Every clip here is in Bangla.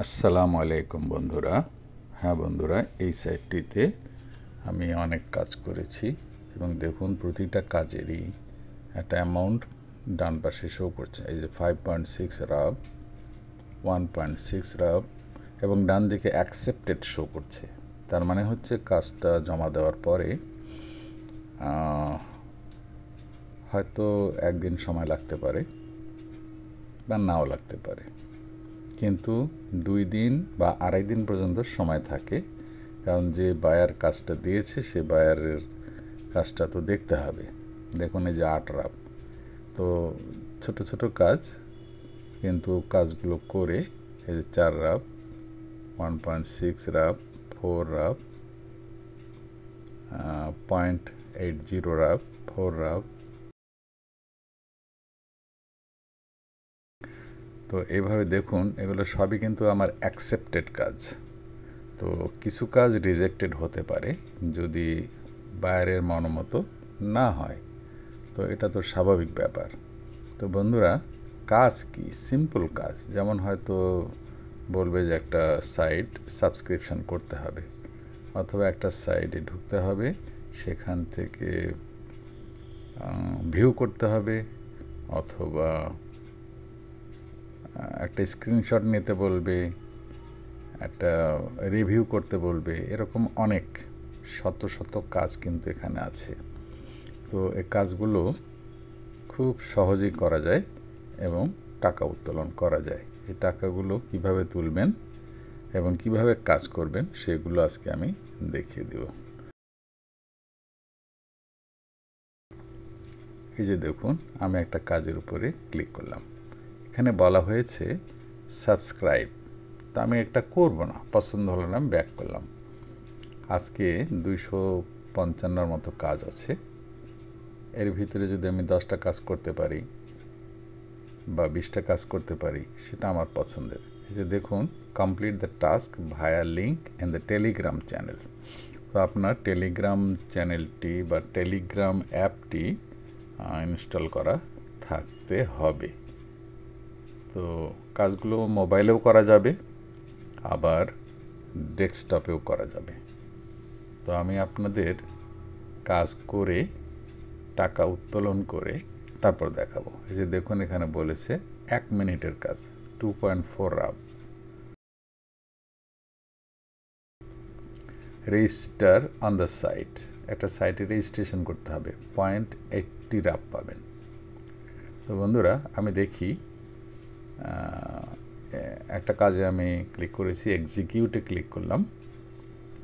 আসসালামু আলাইকুম বন্ধুরা। হ্যাঁ বন্ধুরা, এই সাইটটিতে আমি অনেক কাজ করেছি এবং দেখুন প্রতিটা কাজেরই একটা অ্যামাউন্ট ডান পাশে শো করছে। এই যে 5.6 রাব, 1.6 রাব এবং ডান দিকে অ্যাকসেপ্টেড শো করছে। তার মানে হচ্ছে কাজটা জমা দেওয়ার পরে হয়তো একদিন সময় লাগতে পারে বা নাও লাগতে পারে, কিন্তু 2 দিন বা আড়াই দিন পর্যন্ত সময় থাকে। কারণ যে বায়ার কাজটা দিয়েছে সে বায়ারের কাজটা তো দেখতে হবে। দেখুন এই যে 8 রাব, তো ছোট ছোট কাজ, কিন্তু কাজগুলো করে এই যে 4 রাব, 1.6 রাব, 4 রাব, 0.80 রাব, 4 রাব। তো এইভাবে দেখুন এগুলো সবই কিন্তু আমার অ্যাকসেপ্টেড কাজ। তো কিছু কাজ রিজেক্টেড হতে পারে যদি বায়ারের মনোমতো না হয়, তো এটা তো স্বাভাবিক ব্যাপার। তো বন্ধুরা, কাজ কি সিম্পল কাজ, যেমন হয়তো বলবে যে একটা সাইট সাবস্ক্রিপশন করতে হবে, অথবা একটা সাইটে ঢুকতে হবে, সেখান থেকে ভিউ করতে হবে, অথবা একটা স্ক্রিনশট নিতে বলবে, একটা রিভিউ করতে বলবে, এরকম অনেক শত শত কাজ কিন্তু এখানে আছে। তো এই কাজগুলো খুব সহজেই করা যায় এবং টাকা উত্তোলন করা যায়। এই টাকাগুলো কিভাবে তুলবেন এবং কিভাবে কাজ করবেন সেগুলো আজকে আমি দেখিয়ে দেব। এই যে দেখুন, আমি একটা কাজের উপরে ক্লিক করলাম। এখানে বলা হয়েছে সাবস্ক্রাইব, তো আমি একটা করব না, পছন্দ হলো না, আমি ব্যাক করলাম। আজকে 255 মতো কাজ আছে। এর ভিতরে যদি আমি 10টা কাজ করতে পারি বা 20টা কাজ করতে পারি, সেটা আমার পছন্দের। এই যে দেখুন, complete the task via link in the Telegram channel. তো আপনার টেলিগ্রাম চ্যানেলটি বা টেলিগ্রাম অ্যাপটি ইনস্টল করা থাকতে হবে। তো কাজগুলো মোবাইলেও করা যাবে, আবার ডেস্কটপেও করা যাবে। তো আমি আপনাদের কাজ করে টাকা উত্তোলন করে তারপর দেখাবো। এই যে দেখুন, এখানে বলেছে 1 মিনিটের কাজ, 2.4 রাব। রেজিস্টার অন দ্য সাইট, একটা সাইটে রেজিস্ট্রেশন করতে হবে, 0.80 রাব পাবেন। তো বন্ধুরা, আমি দেখি একটা কাজে আমি ক্লিক করেছি, এক্সিকিউটে ক্লিক করলাম।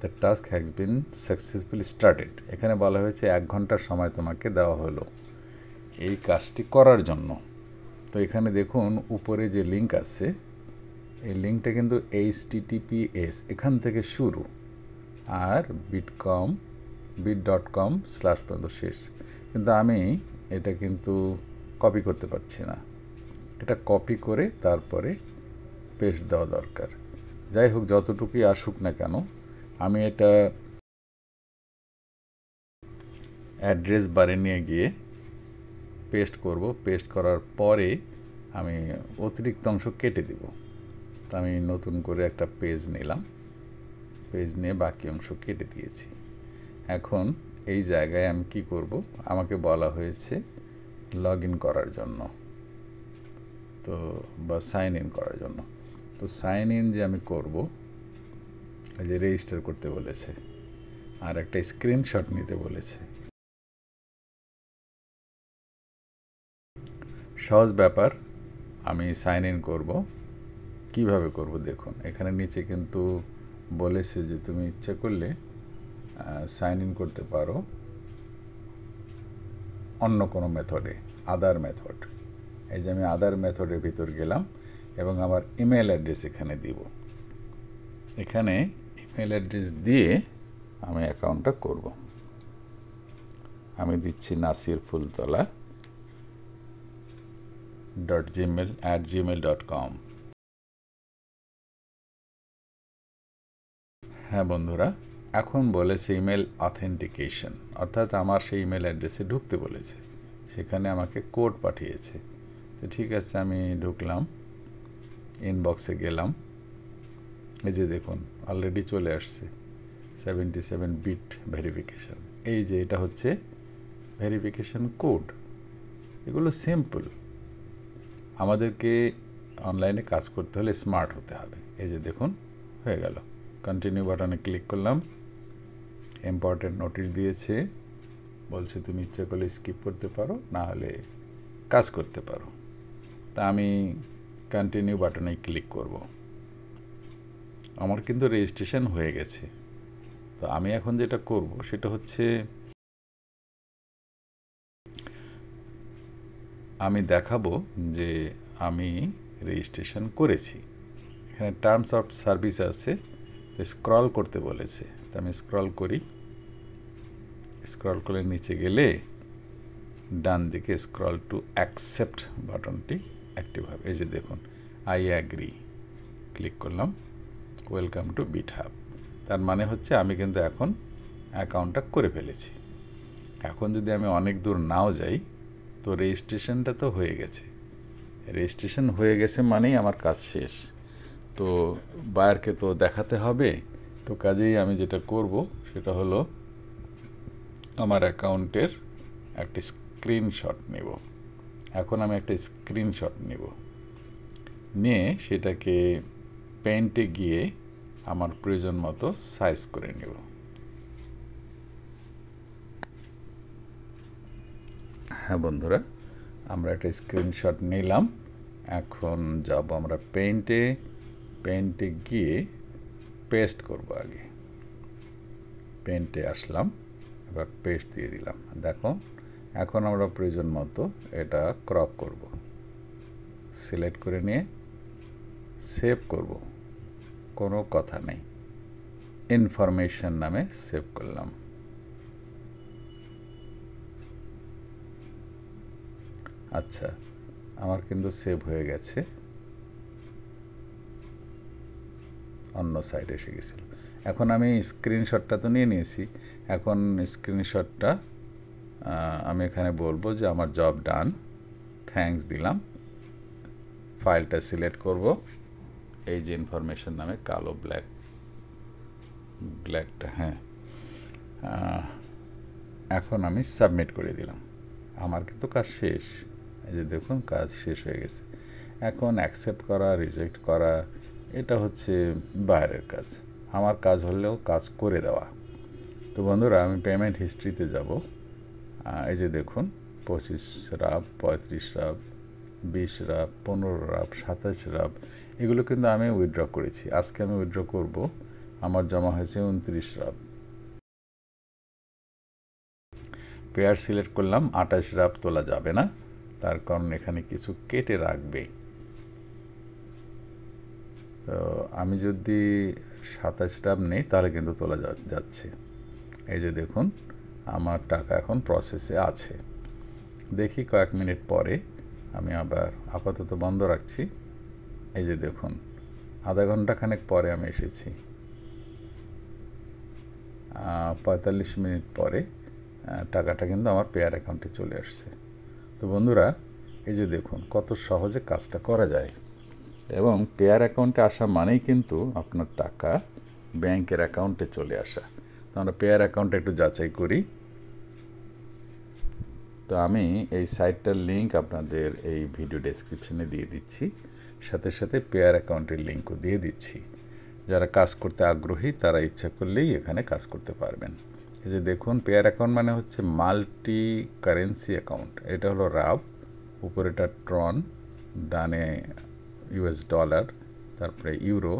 The task has been successfully started. এখানে বলা হয়েছে 1 ঘন্টার সময় তোমাকে দেওয়া হলো এই কাজটি করার জন্য। তো এখানে দেখুন উপরে যে লিঙ্ক আছে, এই লিঙ্কটা কিন্তু HTTPS এখান থেকে শুরু, আর bit.com/ পর্যন্ত শেষ। কিন্তু আমি এটা কিন্তু কপি করতে পারছি না, এটা কপি করে তারপরে পেস্ট দেওয়া দরকার। যাই হোক, যতটুকুই আসুক না কেন, আমি এটা অ্যাড্রেস বারে নিয়ে গিয়ে পেস্ট করব। পেস্ট করার পরে আমি অতিরিক্ত অংশ কেটে দিব। তো আমি নতুন করে একটা পেজ নিলাম, পেজ নিয়ে বাকি অংশ কেটে দিয়েছি। এখন এই জায়গায় আমি কি করব, আমাকে বলা হয়েছে লগ ইন করার জন্য, তো বা সাইন ইন করার জন্য। তো সাইন ইন যে আমি করব, এই যে রেজিস্টার করতে বলেছে, আর একটা স্ক্রিনশট নিতে বলেছে। সহজ ব্যাপার, আমি সাইন ইন করব। কিভাবে করব দেখুন, এখানে নিচে কিন্তু বলেছে যে তুমি ইচ্ছে করলে সাইন ইন করতে পারো অন্য কোনো মেথডে, আদার মেথড। এই যে আমি আদার মেথডের ভিতর গেলাম এবং আমার ইমেল অ্যাড্রেস এখানে দিব। এখানে ইমেল অ্যাড্রেস দিয়ে আমি অ্যাকাউন্টটা করব। আমি দিচ্ছি nasirfultola.gmail@gmail.com। হ্যাঁ বন্ধুরা, এখন বলেছে ইমেল অথেন্টিকেশন, অর্থাৎ আমার সেই ইমেল অ্যাড্রেসে ঢুকতে বলেছে। সেখানে আমাকে কোড পাঠিয়েছে। তো ঠিক আছে, আমি ঢুকলাম, ইনবক্সে গেলাম, এই যে দেখুন অলরেডি চলে আসছে 77 বিট ভেরিফিকেশান। এই যে এটা হচ্ছে ভেরিফিকেশান কোড। এগুলো সিম্পল। আমাদেরকে অনলাইনে কাজ করতে হলে স্মার্ট হতে হবে। এই যে দেখুন হয়ে গেল। কন্টিনিউ বাটনে ক্লিক করলাম, ইম্পর্টেন্ট নোটিশ দিয়েছে, বলছে তুমি ইচ্ছে করলে স্কিপ করতে পারো, না হলে কাজ করতে পারো। তা আমি কন্টিনিউ বাটনে ক্লিক করব। আমার কিন্তু রেজিস্ট্রেশন হয়ে গেছে। তো আমি এখন যেটা করব সেটা হচ্ছে আমি দেখাবো যে আমি রেজিস্ট্রেশন করেছি। এখানে টার্মস অফ সার্ভিস আছে, স্ক্রল করতে বলেছে। তো আমি স্ক্রল করি। স্ক্রল করে নিচে গেলে ডান দিকে স্ক্রল টু অ্যাকসেপ্ট বাটনটি অ্যাক্টিভ হবে। এই যে দেখুন আই অ্যাগ্রি, ক্লিক করলাম, ওয়েলকাম টু বিটহাব। তার মানে হচ্ছে আমি কিন্তু এখন অ্যাকাউন্টটা করে ফেলেছি। এখন যদি আমি অনেক দূর নাও যাই, তো রেজিস্ট্রেশনটা তো হয়ে গেছে। রেজিস্ট্রেশন হয়ে গেছে মানেই আমার কাজ শেষ। তো বায়ারকে তো দেখাতে হবে। তো কাজেই আমি যেটা করব সেটা হলো আমার অ্যাকাউন্টের একটা স্ক্রিনশট নেব। এখন আমি একটা স্ক্রিনশট নেব, নিয়ে সেটাকে পেইন্টে গিয়ে আমার প্রয়োজন মতো সাইজ করে নেব। হ্যাঁ বন্ধুরা, আমরা একটা স্ক্রিনশট নিলাম। এখন যাব আমরা পেইন্টে গিয়ে পেস্ট করব। আগে পেইন্টে আসলাম, এবার পেস্ট দিয়ে দিলাম। দেখো এখন আমরা প্রয়োজন মতো এটা ক্রপ করব। সিলেক্ট করে নিয়ে সেভ করব, কোনো কথা নেই। ইনফরমেশন নামে সেভ করলাম। আচ্ছা, আমার কিন্তু সেভ হয়ে গেছে, অন্য সাইডে এসে গেছিল। এখন আমি স্ক্রিনশটটা তো নিয়ে নিয়েছি। এখন স্ক্রিনশটটা আমি এখানে বলবো যে আমার জব ডান, থ্যাঙ্কস দিলাম। ফাইলটা সিলেক্ট করব, এই যে ইনফরমেশন নামে কালো ব্ল্যাকটা, হ্যাঁ। এখন আমি সাবমিট করে দিলাম। আমার কিন্তু কাজ শেষ। এই যে দেখুন কাজ শেষ হয়ে গেছে। এখন অ্যাকসেপ্ট করা, রিজেক্ট করা, এটা হচ্ছে বাইরের কাজ। আমার কাজ হলেও কাজ করে দেওয়া। তো বন্ধুরা, আমি পেমেন্ট হিস্ট্রিতে যাব। এই যে দেখুন 25 রাব, 35 রাব, 20 রাব, 15 রাব, 27 রাব, এগুলো কিন্তু আমি উইথড্র করেছি। আজকে আমি উইথড্র করব, আমার জমা হয়েছে 29 রাব। পেয়ার সিলেক্ট করলাম, 28 রাব তোলা যাবে না, তার কারণ এখানে কিছু কেটে রাখবে। তো আমি যদি 27 রাব নেই তাহলে কিন্তু তোলা যাচ্ছে। এই যে দেখুন আমার টাকা এখন প্রসেসে আছে। দেখি কয়েক মিনিট পরে, আমি আবার আপাতত বন্ধ রাখছি। এই যে দেখুন আধা ঘন্টাখানেক পরে আমি এসেছি, 45 মিনিট পরে টাকাটা কিন্তু আমার পেয়ার অ্যাকাউন্টে চলে আসছে। তো বন্ধুরা, এই যে দেখুন কত সহজে কাজটা করা যায়। এবং পেয়ার অ্যাকাউন্টে আসা মানেই কিন্তু আপনার টাকা ব্যাংকের অ্যাকাউন্টে চলে আসা। তো আমরা পেয়ার অ্যাকাউন্টে একটু যাচাই করি। তো আমি এই সাইটটার লিঙ্ক আপনাদের এই ভিডিও ডেসক্রিপশনে দিয়ে দিচ্ছি, সাথে সাথে পেয়ার অ্যাকাউন্টের লিঙ্কও দিয়ে দিচ্ছি। যারা কাজ করতে আগ্রহী তারা ইচ্ছা করলেই এখানে কাজ করতে পারবেন। এই যে দেখুন পেয়ার অ্যাকাউন্ট মানে হচ্ছে মাল্টি কারেন্সি অ্যাকাউন্ট। এটা হলো রাব, উপরেটা ট্রন, ডানে ইউএস ডলার, তারপরে ইউরো।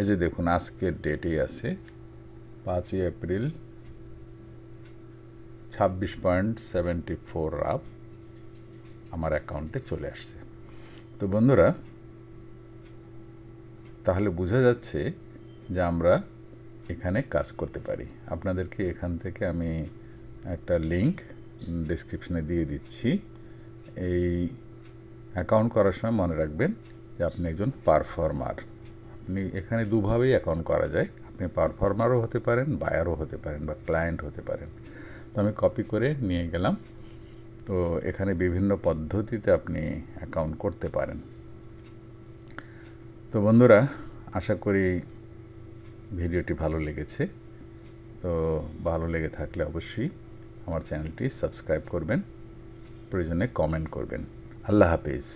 এই যে দেখুন আজকের ডেটেই আছে 5ই এপ্রিল, 26.74 রাব আমার অ্যাকাউন্টে চলে আসছে। তো বন্ধুরা, তাহলে বোঝা যাচ্ছে যে আমরা এখানে কাজ করতে পারি। আপনাদেরকে এখান থেকে আমি একটা লিঙ্ক ডেসক্রিপশনে দিয়ে দিচ্ছি। এই অ্যাকাউন্ট করার সময় মনে রাখবেন যে আপনি একজন পারফর্মার। আপনি এখানে দুভাবেই অ্যাকাউন্ট করা যায়। আপনি পারফর্মারও হতে পারেন, বায়ারও হতে পারেন, বা ক্লায়েন্ট হতে পারেন। তো আমি কপি করে নিয়ে গেলাম। তো এখানে বিভিন্ন পদ্ধতিতে আপনি অ্যাকাউন্ট করতে পারেন। তো বন্ধুরা, আশা করি ভিডিওটি ভালো লেগেছে। তো ভালো লেগে থাকলে অবশ্যই আমার চ্যানেলটি সাবস্ক্রাইব করবেন, প্রয়োজনে কমেন্ট করবেন। আল্লাহ হাফেজ।